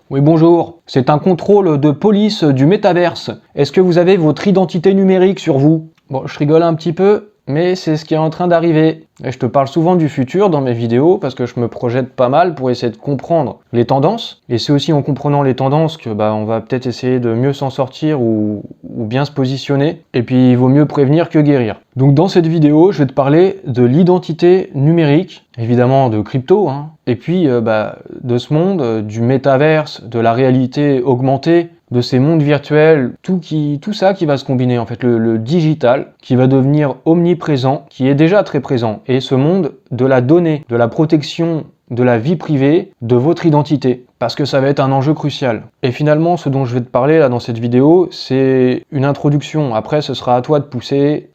Oui, bonjour. C'est un contrôle de police du métaverse. Est-ce que vous avez votre identité numérique sur vous? Bon, je rigole un petit peu, mais c'est ce qui est en train d'arriver. Et je te parle souvent du futur dans mes vidéos parce que je me projette pas mal pour essayer de comprendre les tendances. Et c'est aussi en comprenant les tendances que on va peut-être essayer de mieux s'en sortir ou bien se positionner. Et puis il vaut mieux prévenir que guérir. Donc dans cette vidéo, je vais te parler de l'identité numérique, évidemment de crypto, et puis de ce monde, du métaverse, de la réalité augmentée, de ces mondes virtuels, tout ça qui va se combiner en fait, le digital qui va devenir omniprésent, qui est déjà très présent, et ce monde de la donnée, de la protection de la vie privée, de votre identité, parce que ça va être un enjeu crucial. Et finalement, ce dont je vais te parler là dans cette vidéo, c'est une introduction. Après, ce sera à toi de pousser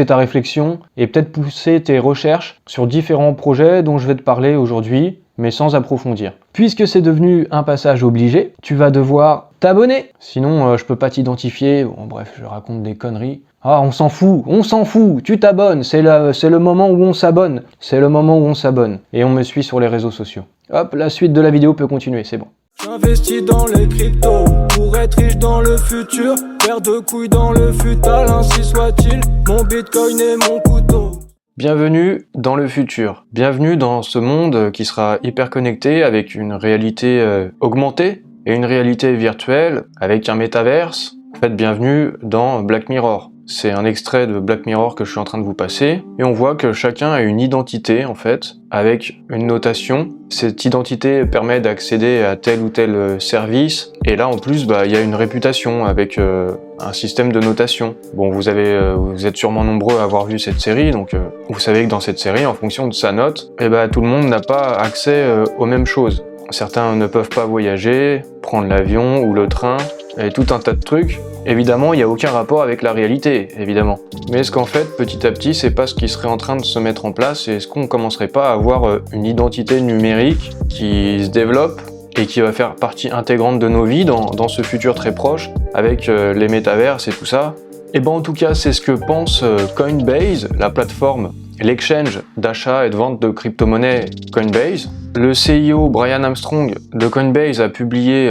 ta réflexion et peut-être pousser tes recherches sur différents projets dont je vais te parler aujourd'hui, mais sans approfondir. Puisque c'est devenu un passage obligé, tu vas devoir t'abonner. Sinon, je peux pas t'identifier. Bon, bref, je raconte des conneries. Ah, on s'en fout, tu t'abonnes, c'est le moment où on s'abonne. C'est le moment où on s'abonne. Et on me suit sur les réseaux sociaux. Hop, la suite de la vidéo peut continuer, c'est bon. J'investis dans les cryptos pour être riche dans le futur. Paire de couilles dans le futal, ainsi soit-il. Mon bitcoin est mon couteau. Bienvenue dans le futur. Bienvenue dans ce monde qui sera hyper connecté avec une réalité augmentée et une réalité virtuelle avec un métaverse. En fait, bienvenue dans Black Mirror. C'est un extrait de Black Mirror que je suis en train de vous passer et on voit que chacun a une identité en fait avec une notation. Cette identité permet d'accéder à tel ou tel service et là en plus il y a une réputation avec un système de notation. Bon, vous êtes sûrement nombreux à avoir vu cette série, donc vous savez que dans cette série, en fonction de sa note, tout le monde n'a pas accès aux mêmes choses. Certains ne peuvent pas voyager, prendre l'avion ou le train, et tout un tas de trucs. Évidemment, il n'y a aucun rapport avec la réalité, évidemment. Mais est-ce qu'en fait, petit à petit, c'est pas ce qui serait en train de se mettre en place, et est-ce qu'on commencerait pas à avoir une identité numérique qui se développe et qui va faire partie intégrante de nos vies dans ce futur très proche, avec les métaverses et tout ça? Et en tout cas, c'est ce que pense Coinbase, la plateforme, l'exchange d'achat et de vente de crypto-monnaies Coinbase. Le CIO Brian Armstrong de Coinbase a publié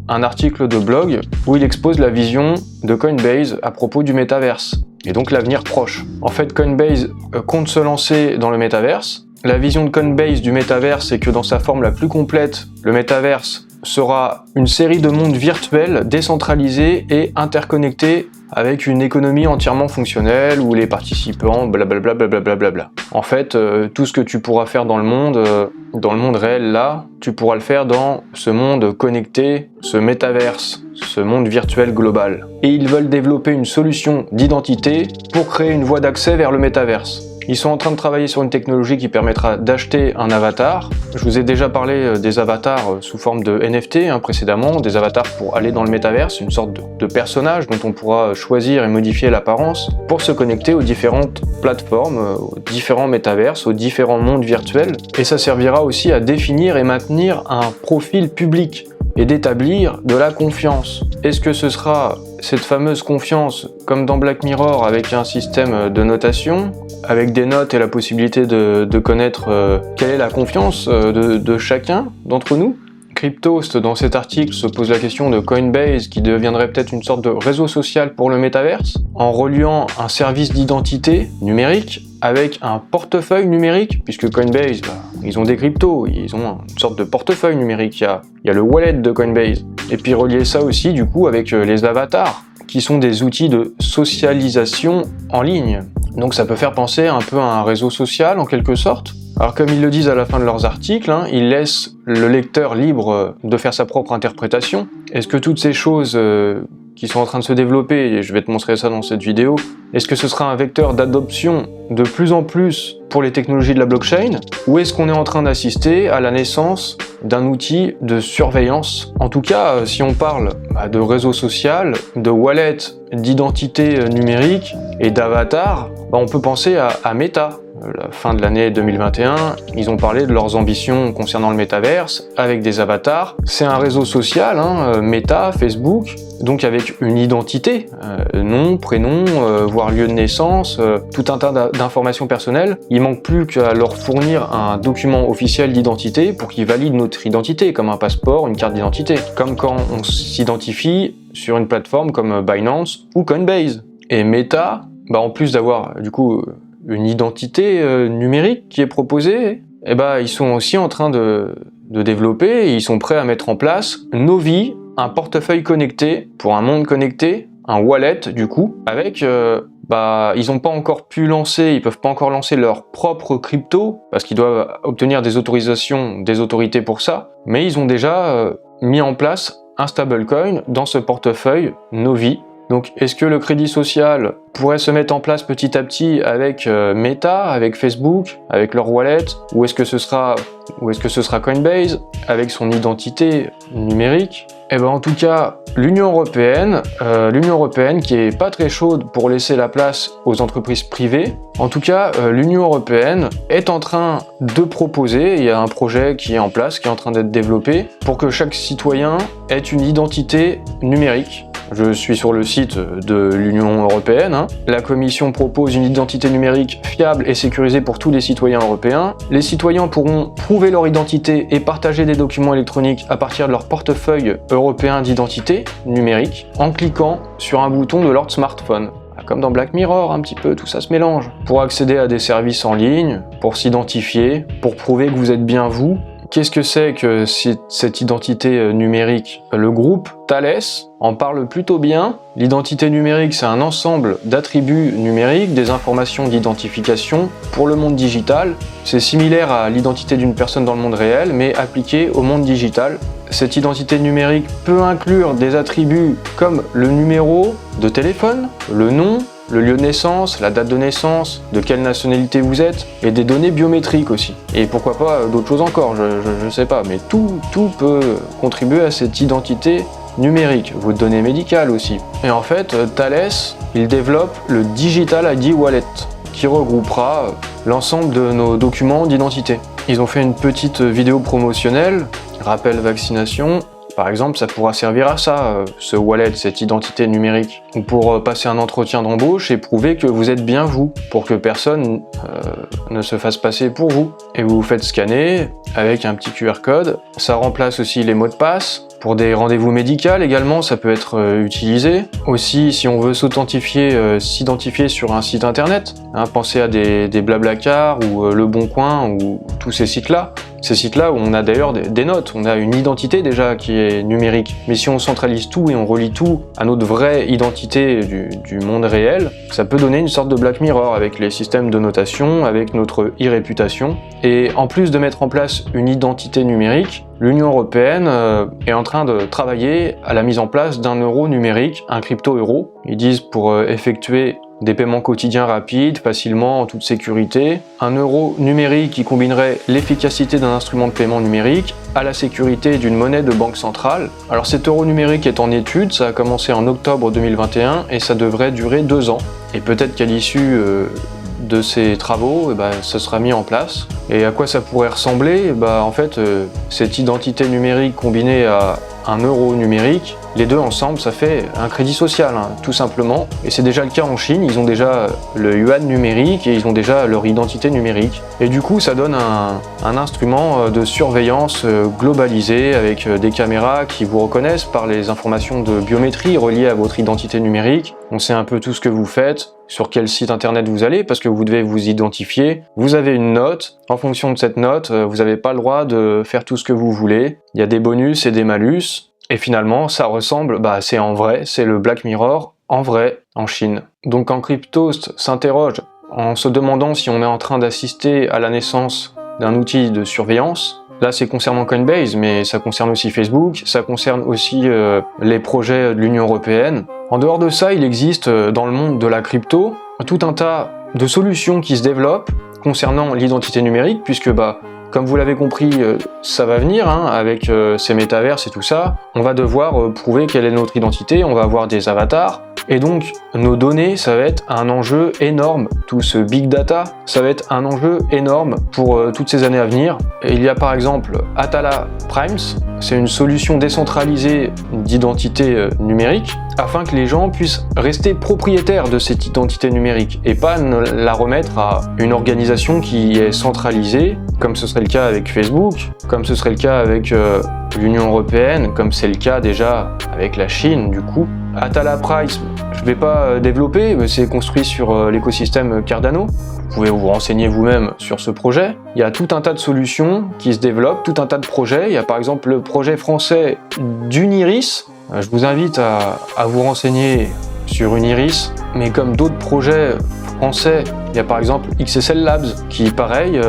un article de blog où il expose la vision de Coinbase à propos du métaverse, et donc l'avenir proche. En fait, Coinbase compte se lancer dans le métaverse. La vision de Coinbase du métaverse, c'est que dans sa forme la plus complète, le métaverse sera une série de mondes virtuels, décentralisés et interconnectés avec une économie entièrement fonctionnelle où les participants blablabla. En fait, tout ce que tu pourras faire dans le monde réel là, tu pourras le faire dans ce monde connecté, ce métaverse, ce monde virtuel global. Et ils veulent développer une solution d'identité pour créer une voie d'accès vers le métaverse. Ils sont en train de travailler sur une technologie qui permettra d'acheter un avatar. Je vous ai déjà parlé des avatars sous forme de NFT précédemment, des avatars pour aller dans le métaverse, une sorte de personnage dont on pourra choisir et modifier l'apparence pour se connecter aux différentes plateformes, aux différents métaverses, aux différents mondes virtuels. Et ça servira aussi à définir et maintenir un profil public et d'établir de la confiance. Est-ce que ce sera cette fameuse confiance, comme dans Black Mirror, avec un système de notation, avec des notes et la possibilité de connaître quelle est la confiance de chacun d'entre nous? Cryptost, dans cet article, se pose la question de Coinbase, qui deviendrait peut-être une sorte de réseau social pour le métaverse, en reliant un service d'identité numérique avec un portefeuille numérique, puisque Coinbase, ils ont des cryptos, ils ont une sorte de portefeuille numérique, il y a le wallet de Coinbase. Et puis relier ça aussi, du coup, avec les avatars, qui sont des outils de socialisation en ligne. Donc ça peut faire penser un peu à un réseau social, en quelque sorte. Alors comme ils le disent à la fin de leurs articles, ils laissent le lecteur libre de faire sa propre interprétation. Est-ce que toutes ces choses qui sont en train de se développer, et je vais te montrer ça dans cette vidéo, est-ce que ce sera un vecteur d'adoption de plus en plus pour les technologies de la blockchain, ou est-ce qu'on est en train d'assister à la naissance d'un outil de surveillance? En tout cas, si on parle de réseau social, de wallet, d'identité numérique et d'avatar, on peut penser à Meta. la fin de l'année 2021, ils ont parlé de leurs ambitions concernant le métaverse avec des avatars. C'est un réseau social, Meta, Facebook, donc avec une identité, nom, prénom, voire lieu de naissance, tout un tas d'informations personnelles. Il manque plus qu'à leur fournir un document officiel d'identité pour qu'ils valident notre identité, comme un passeport, une carte d'identité, comme quand on s'identifie sur une plateforme comme Binance ou Coinbase. Et Meta, en plus d'avoir du coup une identité numérique qui est proposée, ils sont aussi en train de développer, et ils sont prêts à mettre en place Novi, un portefeuille connecté pour un monde connecté, un wallet du coup, avec ils n'ont pas encore pu lancer, ils peuvent pas encore lancer leur propre crypto, parce qu'ils doivent obtenir des autorisations des autorités pour ça, mais ils ont déjà mis en place un stablecoin dans ce portefeuille Novi. Donc est-ce que le crédit social pourrait se mettre en place petit à petit avec Meta, avec Facebook, avec leur wallet, ou est-ce que ce sera Coinbase avec son identité numérique? En tout cas, l'Union européenne qui est pas très chaude pour laisser la place aux entreprises privées. En tout cas, l'Union européenne est en train de proposer, il y a un projet qui est en place, qui est en train d'être développé, pour que chaque citoyen ait une identité numérique. Je suis sur le site de l'Union européenne. La Commission propose une identité numérique fiable et sécurisée pour tous les citoyens européens. Les citoyens pourront prouver leur identité et partager des documents électroniques à partir de leur portefeuille européen d'identité numérique en cliquant sur un bouton de leur smartphone. Comme dans Black Mirror, un petit peu, tout ça se mélange. Pour accéder à des services en ligne, pour s'identifier, pour prouver que vous êtes bien vous. Qu'est-ce que c'est que cette identité numérique? Le groupe Thales en parle plutôt bien. L'identité numérique, c'est un ensemble d'attributs numériques, des informations d'identification pour le monde digital. C'est similaire à l'identité d'une personne dans le monde réel, mais appliqué au monde digital. Cette identité numérique peut inclure des attributs comme le numéro de téléphone, le nom, le lieu de naissance, la date de naissance, de quelle nationalité vous êtes, et des données biométriques aussi. Et pourquoi pas d'autres choses encore, je sais pas, mais tout peut contribuer à cette identité numérique, vos données médicales aussi. Et en fait, Thales, il développe le Digital ID Wallet, qui regroupera l'ensemble de nos documents d'identité. Ils ont fait une petite vidéo promotionnelle, rappel vaccination. Par exemple, ça pourra servir à ça, ce wallet, cette identité numérique, ou pour passer un entretien d'embauche et prouver que vous êtes bien vous, pour que personne ne se fasse passer pour vous. Et vous vous faites scanner avec un petit QR code. Ça remplace aussi les mots de passe. Pour des rendez-vous médicaux également, ça peut être utilisé. Aussi, si on veut s'identifier sur un site internet, pensez à des Blablacar ou Le Bon Coin ou tous ces sites-là. Ces sites-là où on a d'ailleurs des notes, on a une identité déjà qui est numérique. Mais si on centralise tout et on relie tout à notre vraie identité du monde réel, ça peut donner une sorte de Black Mirror avec les systèmes de notation, avec notre e-réputation. Et en plus de mettre en place une identité numérique, l'Union européenne est en train de travailler à la mise en place d'un euro numérique, un crypto-euro. Ils disent pour effectuer des paiements quotidiens rapides, facilement, en toute sécurité. Un euro numérique qui combinerait l'efficacité d'un instrument de paiement numérique à la sécurité d'une monnaie de banque centrale. Alors cet euro numérique est en étude, ça a commencé en octobre 2021 et ça devrait durer 2 ans. Et peut-être qu'à l'issue de ces travaux, ça sera mis en place. Et à quoi ça pourrait ressembler? En fait, cette identité numérique combinée à un euro numérique, les deux ensemble, ça fait un crédit social, tout simplement. Et c'est déjà le cas en Chine, ils ont déjà le yuan numérique et ils ont déjà leur identité numérique. Et du coup, ça donne un instrument de surveillance globalisé avec des caméras qui vous reconnaissent par les informations de biométrie reliées à votre identité numérique. On sait un peu tout ce que vous faites, sur quel site internet vous allez, parce que vous devez vous identifier. Vous avez une note. En fonction de cette note, vous n'avez pas le droit de faire tout ce que vous voulez. Il y a des bonus et des malus. Et finalement, ça ressemble, c'est en vrai, c'est le Black Mirror en vrai en Chine. Donc quand Cryptost s'interroge en se demandant si on est en train d'assister à la naissance d'un outil de surveillance, là c'est concernant Coinbase, mais ça concerne aussi Facebook, ça concerne aussi les projets de l'Union européenne. En dehors de ça, il existe dans le monde de la crypto tout un tas de solutions qui se développent concernant l'identité numérique, puisque comme vous l'avez compris, ça va venir hein, avec ces métaverses et tout ça. On va devoir prouver quelle est notre identité, on va avoir des avatars. Et donc, nos données, ça va être un enjeu énorme. Tout ce big data, ça va être un enjeu énorme pour toutes ces années à venir. Et il y a par exemple Atala Primes, c'est une solution décentralisée d'identité numérique, afin que les gens puissent rester propriétaires de cette identité numérique et pas la remettre à une organisation qui est centralisée, comme ce serait le cas avec Facebook, comme ce serait le cas avec l'Union Européenne, comme c'est le cas déjà avec la Chine du coup. Atala Price, je ne vais pas développer, mais c'est construit sur l'écosystème Cardano. Vous pouvez vous renseigner vous-même sur ce projet. Il y a tout un tas de solutions qui se développent, tout un tas de projets. Il y a par exemple le projet français d'Uniris. Je vous invite à vous renseigner sur Uniris, mais comme d'autres projets français, il y a par exemple XSL Labs qui, pareil,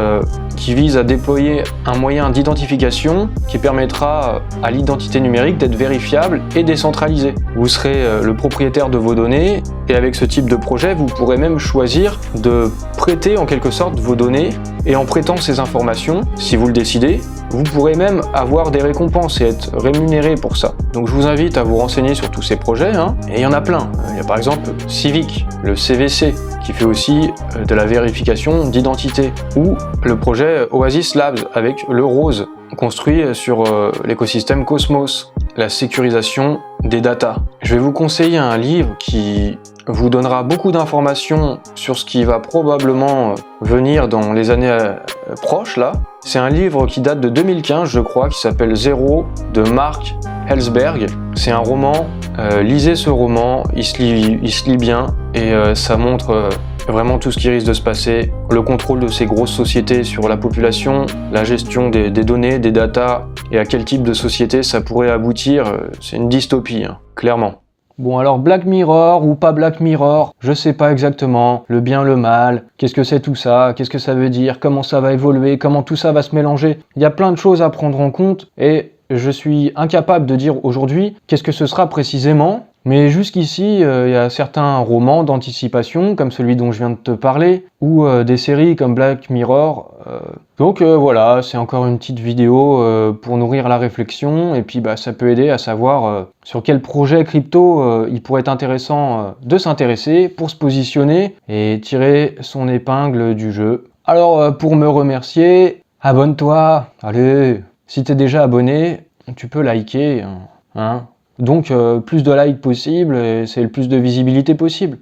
qui vise à déployer un moyen d'identification qui permettra à l'identité numérique d'être vérifiable et décentralisée. Vous serez le propriétaire de vos données et avec ce type de projet, vous pourrez même choisir de prêter en quelque sorte vos données et en prêtant ces informations, si vous le décidez, vous pourrez même avoir des récompenses et être rémunéré pour ça. Donc je vous invite à vous renseigner sur tous ces projets, hein. Et il y en a plein. Il y a par exemple Civic, le CVC, qui fait aussi de la vérification d'identité, ou le projet Oasis Labs avec le Rose, construit sur l'écosystème Cosmos, la sécurisation des datas. Je vais vous conseiller un livre qui vous donnera beaucoup d'informations sur ce qui va probablement venir dans les années proches là. C'est un livre qui date de 2015 je crois, qui s'appelle Zéro de Mark Ellsberg. C'est un roman, lisez ce roman, il se lit bien et ça montre vraiment tout ce qui risque de se passer, le contrôle de ces grosses sociétés sur la population, la gestion des données, des datas et à quel type de société ça pourrait aboutir. C'est une dystopie, hein, clairement. Bon alors Black Mirror ou pas Black Mirror, je sais pas exactement, le bien, le mal, qu'est-ce que c'est tout ça, qu'est-ce que ça veut dire, comment ça va évoluer, comment tout ça va se mélanger. Il y a plein de choses à prendre en compte et je suis incapable de dire aujourd'hui qu'est-ce que ce sera précisément. Mais jusqu'ici, il y a certains romans d'anticipation, comme celui dont je viens de te parler, ou des séries comme Black Mirror. Donc voilà, c'est encore une petite vidéo pour nourrir la réflexion, et puis ça peut aider à savoir sur quel projet crypto il pourrait être intéressant de s'intéresser pour se positionner et tirer son épingle du jeu. Alors pour me remercier, abonne-toi, allez, si t'es déjà abonné, tu peux liker, hein. Donc plus de likes possible, et c'est le plus de visibilité possible.